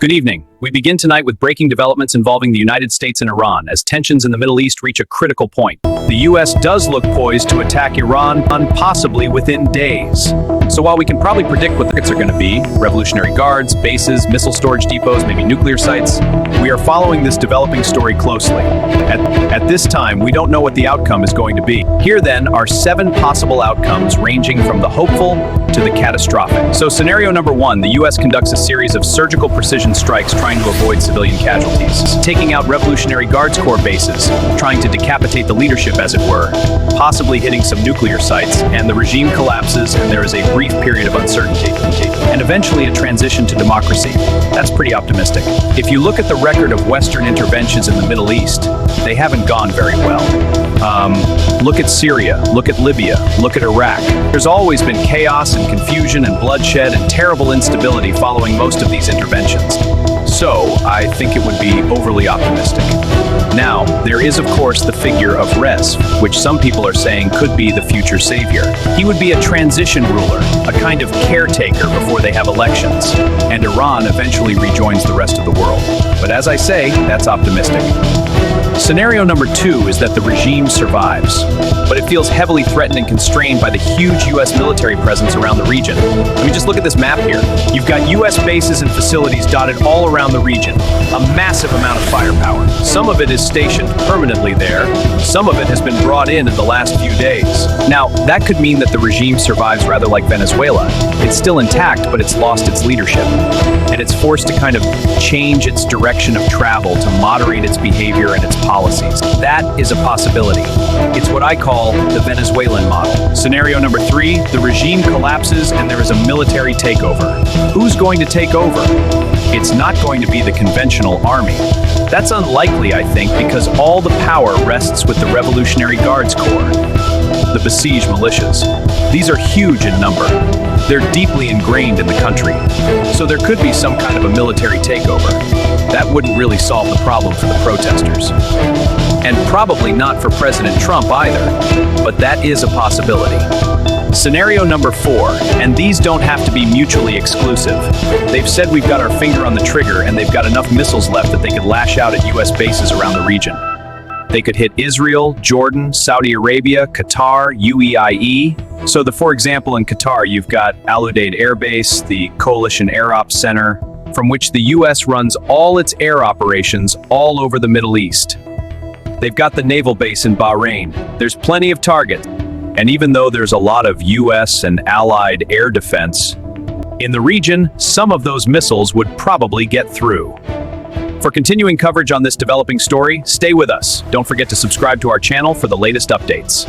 Good evening. We begin tonight with breaking developments involving the United States and Iran as tensions in the Middle East reach a critical point. The U.S. does look poised to attack Iran, possibly within days. So while we can probably predict what the threats are going to be, Revolutionary Guards, bases, missile storage depots, maybe nuclear sites, we are following this developing story closely. At this time, we don't know what the outcome is going to be. Here then are 7 possible outcomes ranging from the hopeful to the catastrophic. So scenario number 1, the U.S. conducts a series of surgical precision strikes trying to avoid civilian casualties, taking out Revolutionary Guards Corps bases, trying to decapitate the leadership as it were, possibly hitting some nuclear sites, and the regime collapses and there is a brief period of uncertainty, and eventually a transition to democracy. That's pretty optimistic. If you look at the record of Western interventions in the Middle East, they haven't gone very well. Look at Syria, look at Libya, look at Iraq. There's always been chaos and confusion and bloodshed and terrible instability following most of these interventions. So, I think it would be overly optimistic. Now, there is of course the figure of Rezv, which some people are saying could be the future savior. He would be a transition ruler, a kind of caretaker before they have elections, and Iran eventually rejoins the rest of the world. But as I say, that's optimistic. Scenario number 2 is that the regime survives, but it feels heavily threatened and constrained by the huge U.S. military presence around the region. I mean, just look at this map here. You've got U.S. bases and facilities dotted all around the region, a massive amount of firepower. Some of it is stationed permanently there, some of it has been brought in the last few days. Now, that could mean that the regime survives rather like Venezuela. It's still intact, but it's lost its leadership, and it's forced to kind of change its direction of travel to moderate its behavior and its policies. That is a possibility. It's what I call the Venezuelan model. Scenario number 3, the regime collapses and there is a military takeover. Who's going to take over? It's not going to be the conventional army. That's unlikely, I think, because all the power rests with the Revolutionary Guards Corps, the besieged militias. These are huge in number. They're deeply ingrained in the country. So there could be some kind of a military takeover. That wouldn't really solve the problem for the protesters. And probably not for President Trump either, but that is a possibility. Scenario number 4, and these don't have to be mutually exclusive. They've said we've got our finger on the trigger and they've got enough missiles left that they could lash out at U.S. bases around the region. They could hit Israel, Jordan, Saudi Arabia, Qatar, UAE. So for example, in Qatar, you've got Al Udeid Air Base, the Coalition Air Ops Center, from which the U.S. runs all its air operations all over the Middle East. They've got the naval base in Bahrain. There's plenty of targets. And even though there's a lot of U.S. and allied air defense, in the region, some of those missiles would probably get through. For continuing coverage on this developing story, stay with us. Don't forget to subscribe to our channel for the latest updates.